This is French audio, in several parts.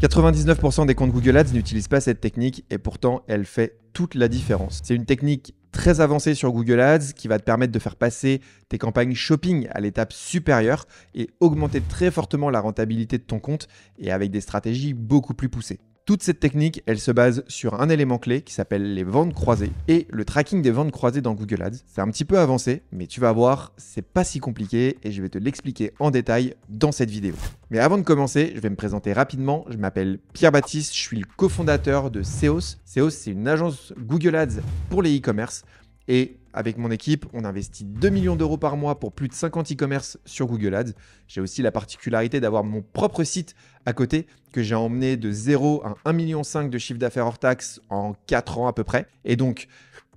99% des comptes Google Ads n'utilisent pas cette technique et pourtant elle fait toute la différence. C'est une technique très avancée sur Google Ads qui va te permettre de faire passer tes campagnes shopping à l'étape supérieure et augmenter très fortement la rentabilité de ton compte et avec des stratégies beaucoup plus poussées. Toute cette technique, elle se base sur un élément clé qui s'appelle les ventes croisées et le tracking des ventes croisées dans Google Ads. C'est un petit peu avancé, mais tu vas voir, c'est pas si compliqué et je vais te l'expliquer en détail dans cette vidéo. Mais avant de commencer, je vais me présenter rapidement. Je m'appelle Pierre Baptiste, je suis le cofondateur de Seos. Seos, c'est une agence Google Ads pour les e-commerce. Et avec mon équipe, on investit 2 millions d'euros par mois pour plus de 50 e-commerce sur Google Ads. J'ai aussi la particularité d'avoir mon propre site à côté que j'ai emmené de 0 à 1,5 million de chiffre d'affaires hors taxe en 4 ans à peu près. Et donc,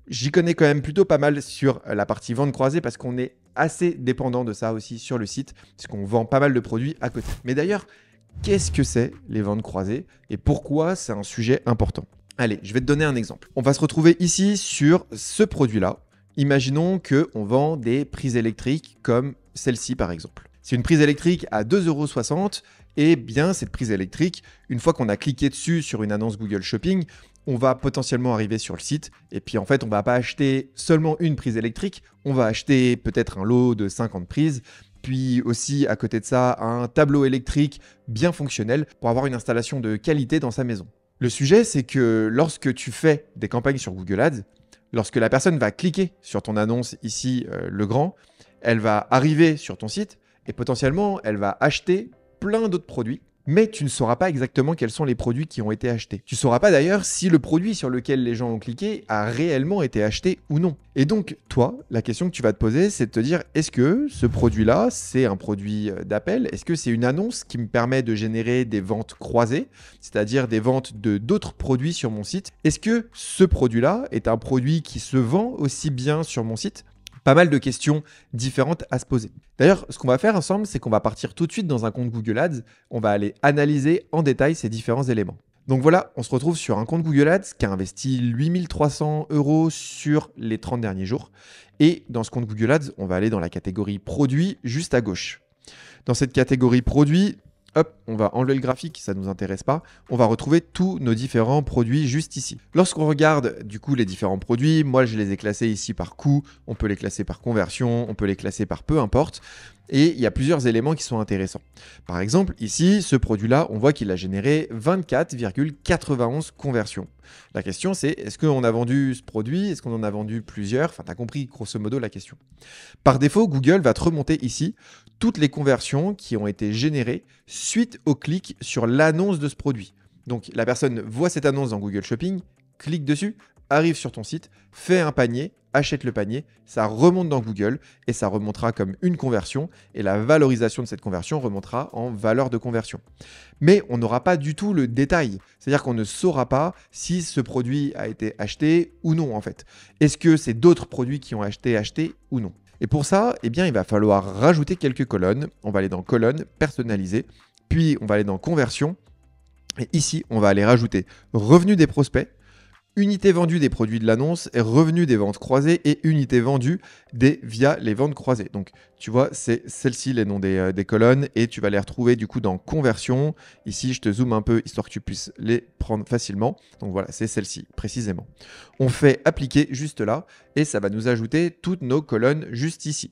j'y connais quand même plutôt pas mal sur la partie vente croisée parce qu'on est assez dépendant de ça aussi sur le site, parce qu'on vend pas mal de produits à côté. Mais d'ailleurs, qu'est-ce que c'est les ventes croisées et pourquoi c'est un sujet important ? Allez, je vais te donner un exemple. On va se retrouver ici sur ce produit-là. Imaginons qu'on vend des prises électriques comme celle-ci par exemple. C'est une prise électrique à 2,60 € et bien cette prise électrique, une fois qu'on a cliqué dessus sur une annonce Google Shopping, on va potentiellement arriver sur le site et puis en fait on ne va pas acheter seulement une prise électrique, on va acheter peut-être un lot de 50 prises, puis aussi à côté de ça un tableau électrique bien fonctionnel pour avoir une installation de qualité dans sa maison. Le sujet, c'est que lorsque tu fais des campagnes sur Google Ads, lorsque la personne va cliquer sur ton annonce ici, le grand, elle va arriver sur ton site et potentiellement, elle va acheter plein d'autres produits, mais tu ne sauras pas exactement quels sont les produits qui ont été achetés. Tu ne sauras pas d'ailleurs si le produit sur lequel les gens ont cliqué a réellement été acheté ou non. Et donc, toi, la question que tu vas te poser, c'est de te dire, est-ce que ce produit-là, c'est un produit d'appel ? Est-ce que c'est une annonce qui me permet de générer des ventes croisées, c'est-à-dire des ventes de d'autres produits sur mon site ? Est-ce que ce produit-là est un produit qui se vend aussi bien sur mon site ? Pas mal de questions différentes à se poser. D'ailleurs, ce qu'on va faire ensemble, c'est qu'on va partir tout de suite dans un compte Google Ads. On va aller analyser en détail ces différents éléments. Donc voilà, on se retrouve sur un compte Google Ads qui a investi 8 300 € sur les 30 derniers jours. Et dans ce compte Google Ads, on va aller dans la catégorie produits juste à gauche. Dans cette catégorie produits, hop, on va enlever le graphique, ça ne nous intéresse pas. On va retrouver tous nos différents produits juste ici. Lorsqu'on regarde du coup les différents produits, moi je les ai classés ici par coût, on peut les classer par conversion, on peut les classer par peu importe. Et il y a plusieurs éléments qui sont intéressants. Par exemple, ici, ce produit-là, on voit qu'il a généré 24,91 conversions. La question, c'est est-ce qu'on a vendu ce produit ? Est-ce qu'on en a vendu plusieurs ? Enfin, tu as compris grosso modo la question. Par défaut, Google va te remonter ici toutes les conversions qui ont été générées suite au clic sur l'annonce de ce produit. Donc, la personne voit cette annonce dans Google Shopping, clique dessus, arrive sur ton site, fait un panier, achète le panier, ça remonte dans Google et ça remontera comme une conversion et la valorisation de cette conversion remontera en valeur de conversion. Mais on n'aura pas du tout le détail, c'est-à-dire qu'on ne saura pas si ce produit a été acheté ou non en fait. Est-ce que c'est d'autres produits qui ont été achetés ou non ? Et pour ça, eh bien, il va falloir rajouter quelques colonnes. On va aller dans colonnes, personnaliser, puis on va aller dans conversion et ici, on va aller rajouter revenus des prospects, unité vendue des produits de l'annonce et revenu des ventes croisées et unité vendue via les ventes croisées. Donc, tu vois, c'est celle-ci les noms des colonnes et tu vas les retrouver du coup dans conversion. Ici, je te zoome un peu histoire que tu puisses les prendre facilement. Donc voilà, c'est celle-ci précisément. On fait appliquer juste là et ça va nous ajouter toutes nos colonnes juste ici.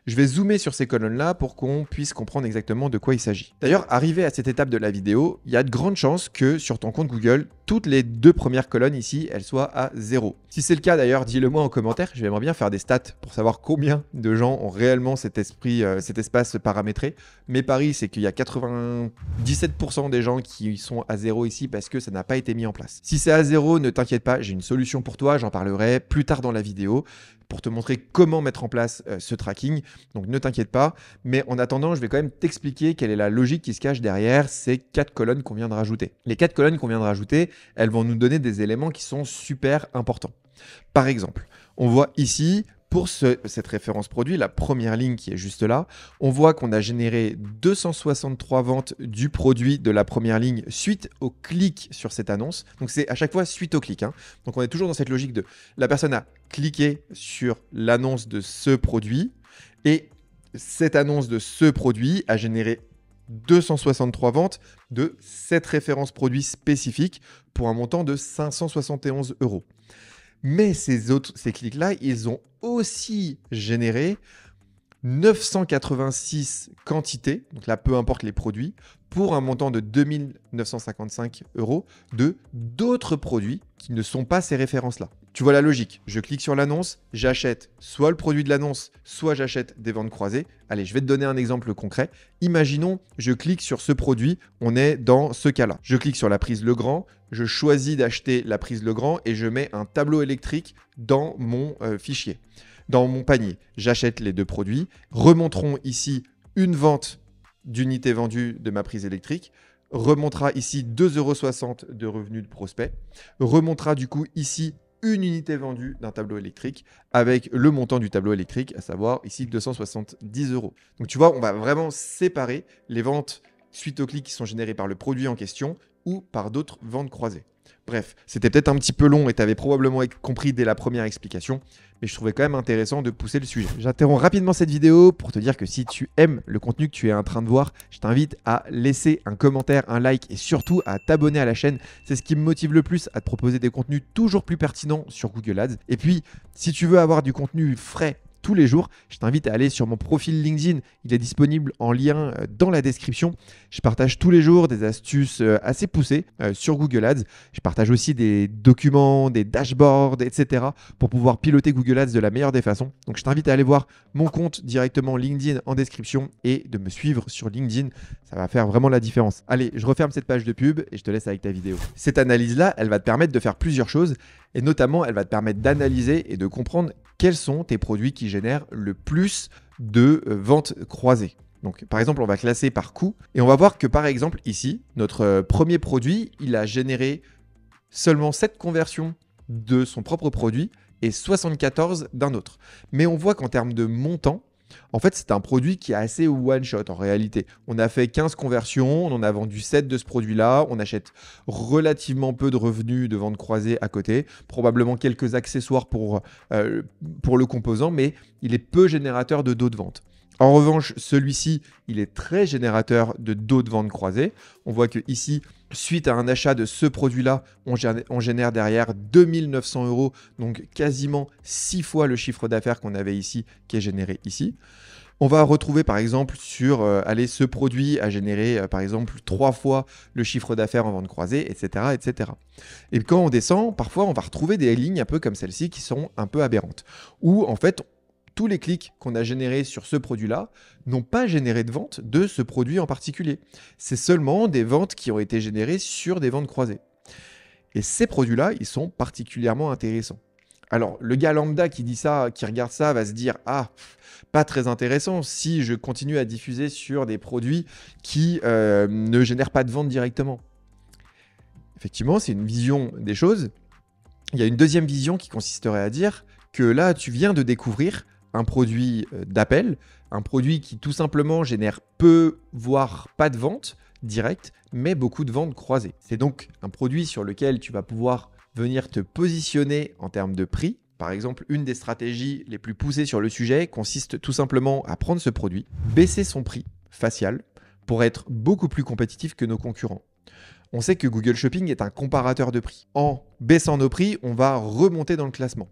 Je vais zoomer sur ces colonnes-là pour qu'on puisse comprendre exactement de quoi il s'agit. D'ailleurs, arrivé à cette étape de la vidéo, il y a de grandes chances que sur ton compte Google, toutes les 2 premières colonnes ici, elles soient à 0. Si c'est le cas d'ailleurs, dis-le moi en commentaire, j'aimerais bien faire des stats pour savoir combien de gens ont réellement cet espace paramétré. Mes paris, c'est qu'il y a 97% des gens qui sont à 0 ici parce que ça n'a pas été mis en place. Si c'est à 0, ne t'inquiète pas, j'ai une solution pour toi, j'en parlerai plus tard dans la vidéo pour te montrer comment mettre en place ce tracking. Donc ne t'inquiète pas, mais en attendant, je vais quand même t'expliquer quelle est la logique qui se cache derrière ces 4 colonnes qu'on vient de rajouter. Les 4 colonnes qu'on vient de rajouter, elles vont nous donner des éléments qui sont super importants. Par exemple, on voit ici, pour cette référence produit, la première ligne qui est juste là, on voit qu'on a généré 263 ventes du produit de la première ligne suite au clic sur cette annonce. Donc c'est à chaque fois suite au clic. Donc on est toujours dans cette logique de la personne a cliqué sur l'annonce de ce produit et cette annonce de ce produit a généré 263 ventes de 7 références produits spécifiques pour un montant de 571 €. Mais ces clics-là, ils ont aussi généré 986 quantités, donc là, peu importe les produits, pour un montant de 2 955 € de d'autres produits qui ne sont pas ces références-là. Tu vois la logique. Je clique sur l'annonce, j'achète soit le produit de l'annonce, soit j'achète des ventes croisées. Allez, je vais te donner un exemple concret. Imaginons, je clique sur ce produit, on est dans ce cas-là. Je clique sur la prise Legrand, je choisis d'acheter la prise Legrand et je mets un tableau électrique dans mon fichier. Dans mon panier, j'achète les deux produits. Remonterons ici une vente d'unités vendues de ma prise électrique. Remontera ici 2,60 € de revenus de prospect. Remontera du coup ici une unité vendue d'un tableau électrique avec le montant du tableau électrique, à savoir ici 270 €. Donc tu vois, on va vraiment séparer les ventes suite aux clics qui sont générés par le produit en question ou par d'autres ventes croisées. Bref, c'était peut-être un petit peu long et tu avais probablement compris dès la première explication, mais je trouvais quand même intéressant de pousser le sujet. J'interromps rapidement cette vidéo pour te dire que si tu aimes le contenu que tu es en train de voir, je t'invite à laisser un commentaire, un like et surtout à t'abonner à la chaîne. C'est ce qui me motive le plus à te proposer des contenus toujours plus pertinents sur Google Ads. Et puis, si tu veux avoir du contenu frais tous les jours, je t'invite à aller sur mon profil LinkedIn. Il est disponible en lien dans la description. Je partage tous les jours des astuces assez poussées sur Google Ads. Je partage aussi des documents, des dashboards, etc. pour pouvoir piloter Google Ads de la meilleure des façons. Donc, je t'invite à aller voir mon compte directement LinkedIn en description et de me suivre sur LinkedIn. Ça va faire vraiment la différence. Allez, je referme cette page de pub et je te laisse avec ta vidéo. Cette analyse-là, elle va te permettre de faire plusieurs choses et notamment, elle va te permettre d'analyser et de comprendre quels sont tes produits qui génèrent le plus de ventes croisées. Donc, par exemple, on va classer par coût et on va voir que, par exemple, ici, notre premier produit, il a généré seulement 7 conversions de son propre produit et 74 d'un autre. Mais on voit qu'en termes de montant, en fait, c'est un produit qui est assez one-shot en réalité. On a fait 15 conversions, on en a vendu 7 de ce produit-là, on achète relativement peu de revenus de vente croisée à côté, probablement quelques accessoires pour le composant, mais il est peu générateur de d'autres ventes. En revanche, celui-ci, il est très générateur de d'autres ventes croisées. On voit que ici, suite à un achat de ce produit-là, on génère derrière 2 900 €, donc quasiment 6 fois le chiffre d'affaires qu'on avait ici, qui est généré ici. On va retrouver par exemple sur ce produit a généré par exemple 3 fois le chiffre d'affaires en vente croisée, etc., etc. Et quand on descend, parfois on va retrouver des lignes un peu comme celle-ci qui sont un peu aberrantes, où en fait tous les clics qu'on a générés sur ce produit-là n'ont pas généré de vente de ce produit en particulier. C'est seulement des ventes qui ont été générées sur des ventes croisées. Et ces produits-là, ils sont particulièrement intéressants. Alors, le gars lambda qui dit ça, qui regarde ça, va se dire « Ah, pas très intéressant si je continue à diffuser sur des produits qui ne génèrent pas de vente directement. » Effectivement, c'est une vision des choses. Il y a une deuxième vision qui consisterait à dire que là, tu viens de découvrir un produit d'appel, un produit qui tout simplement génère peu, voire pas de vente directe, mais beaucoup de ventes croisées. C'est donc un produit sur lequel tu vas pouvoir venir te positionner en termes de prix. Par exemple, une des stratégies les plus poussées sur le sujet consiste tout simplement à prendre ce produit, baisser son prix facial pour être beaucoup plus compétitif que nos concurrents. On sait que Google Shopping est un comparateur de prix. En baissant nos prix, on va remonter dans le classement.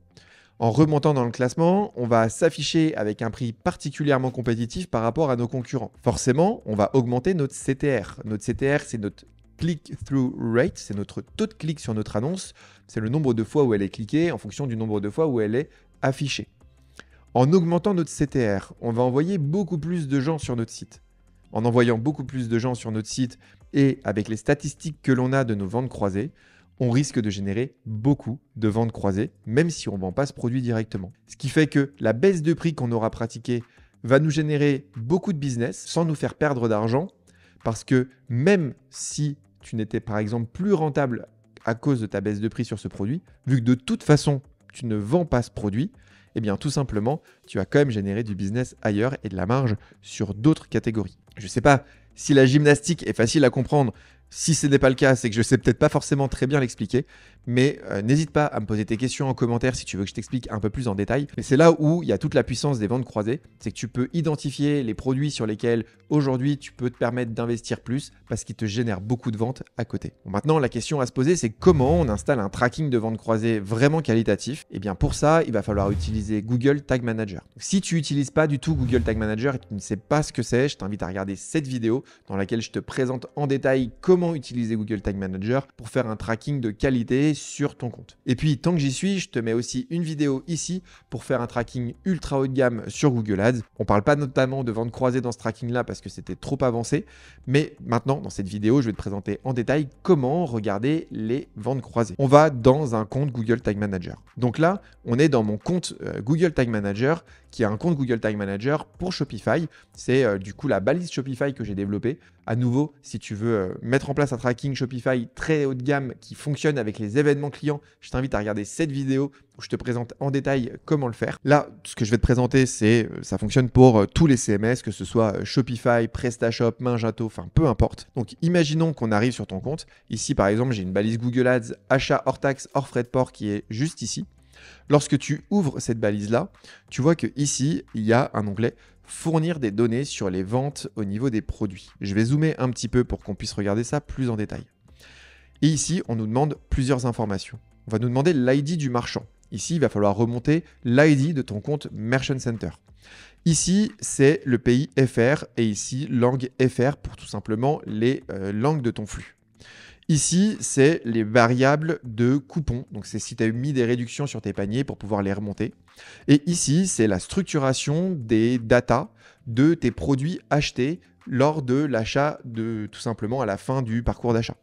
En remontant dans le classement, on va s'afficher avec un prix particulièrement compétitif par rapport à nos concurrents. Forcément, on va augmenter notre CTR. Notre CTR, c'est notre click-through rate, c'est notre taux de clic sur notre annonce. C'est le nombre de fois où elle est cliquée en fonction du nombre de fois où elle est affichée. En augmentant notre CTR, on va envoyer beaucoup plus de gens sur notre site. En envoyant beaucoup plus de gens sur notre site et avec les statistiques que l'on a de nos ventes croisées, on risque de générer beaucoup de ventes croisées, même si on ne vend pas ce produit directement. Ce qui fait que la baisse de prix qu'on aura pratiquée va nous générer beaucoup de business sans nous faire perdre d'argent, parce que même si tu n'étais par exemple plus rentable à cause de ta baisse de prix sur ce produit, vu que de toute façon, tu ne vends pas ce produit, eh bien tout simplement, tu vas quand même générer du business ailleurs et de la marge sur d'autres catégories. Je ne sais pas si la gymnastique est facile à comprendre, Si ce n'est pas le cas, c'est que je sais peut-être pas forcément très bien l'expliquer, mais n'hésite pas à me poser tes questions en commentaire si tu veux que je t'explique un peu plus en détail. Mais c'est là où il y a toute la puissance des ventes croisées, c'est que tu peux identifier les produits sur lesquels aujourd'hui tu peux te permettre d'investir plus parce qu'ils te génèrent beaucoup de ventes à côté. Bon, maintenant, la question à se poser, c'est comment on installe un tracking de ventes croisées vraiment qualitatif. Et bien pour ça, il va falloir utiliser Google Tag Manager. Si tu n'utilises pas du tout Google Tag Manager et que tu ne sais pas ce que c'est, je t'invite à regarder cette vidéo dans laquelle je te présente en détail comment utiliser Google Tag Manager pour faire un tracking de qualité sur ton compte. Et puis, tant que j'y suis, je te mets aussi une vidéo ici pour faire un tracking ultra haut de gamme sur Google Ads. On ne parle pas notamment de ventes croisées dans ce tracking-là parce que c'était trop avancé, mais maintenant, dans cette vidéo, je vais te présenter en détail comment regarder les ventes croisées. On va dans un compte Google Tag Manager. Donc là, on est dans mon compte Google Tag Manager, qui est un compte Google Tag Manager pour Shopify. C'est du coup la balise Shopify que j'ai développée. À nouveau, si tu veux mettre en place un tracking Shopify très haut de gamme qui fonctionne avec les événements clients, je t'invite à regarder cette vidéo où je te présente en détail comment le faire. Là, ce que je vais te présenter, ça fonctionne pour tous les CMS, que ce soit Shopify, PrestaShop, Magento, enfin peu importe. Donc imaginons qu'on arrive sur ton compte. Ici, par exemple, j'ai une balise Google Ads achat hors taxe, hors frais de port qui est juste ici. Lorsque tu ouvres cette balise-là, tu vois que ici, il y a un onglet fournir des données sur les ventes au niveau des produits. Je vais zoomer un petit peu pour qu'on puisse regarder ça plus en détail. Et ici, on nous demande plusieurs informations. On va nous demander l'ID du marchand. Ici, il va falloir remonter l'ID de ton compte Merchant Center. Ici, c'est le pays FR et ici, langue FR pour tout simplement les langues de ton flux. Ici, c'est les variables de coupons. Donc, c'est si tu as mis des réductions sur tes paniers pour pouvoir les remonter. Et ici, c'est la structuration des datas de tes produits achetés lors de l'achat tout simplement à la fin du parcours d'achat.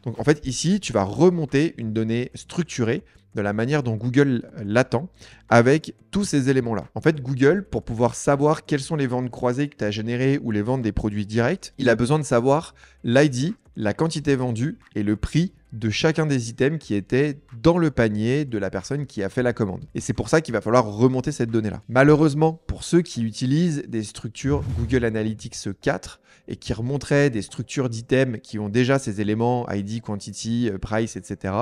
Donc, en fait, ici, tu vas remonter une donnée structurée de la manière dont Google l'attend avec tous ces éléments-là. En fait, Google, pour pouvoir savoir quelles sont les ventes croisées que tu as générées ou les ventes des produits directs, il a besoin de savoir l'ID, la quantité vendue et le prix de chacun des items qui étaient dans le panier de la personne qui a fait la commande. Et c'est pour ça qu'il va falloir remonter cette donnée-là. Malheureusement, pour ceux qui utilisent des structures Google Analytics 4 et qui remonteraient des structures d'items qui ont déjà ces éléments ID, quantity, price, etc.,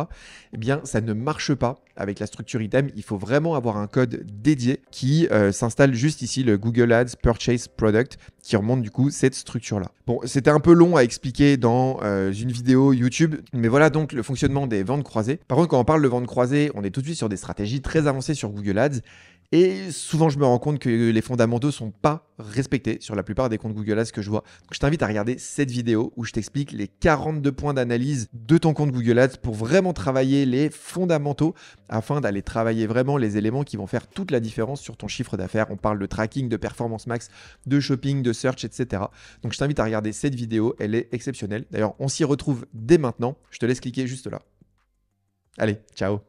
eh bien, ça ne marche pas avec la structure item. Il faut vraiment avoir un code dédié qui s'installe juste ici, le Google Ads Purchase Product, qui remonte du coup cette structure-là. Bon, c'était un peu long à expliquer dans une vidéo YouTube, mais voilà donc le fonctionnement des ventes croisées. Par contre, quand on parle de ventes croisées, on est tout de suite sur des stratégies très avancées sur Google Ads. Et souvent, je me rends compte que les fondamentaux ne sont pas respectés sur la plupart des comptes Google Ads que je vois. Donc, je t'invite à regarder cette vidéo où je t'explique les 42 points d'analyse de ton compte Google Ads pour vraiment travailler les fondamentaux afin d'aller travailler vraiment les éléments qui vont faire toute la différence sur ton chiffre d'affaires. On parle de tracking, de performance max, de shopping, de search, etc. Donc, je t'invite à regarder cette vidéo. Elle est exceptionnelle. D'ailleurs, on s'y retrouve dès maintenant. Je te laisse cliquer juste là. Allez, ciao!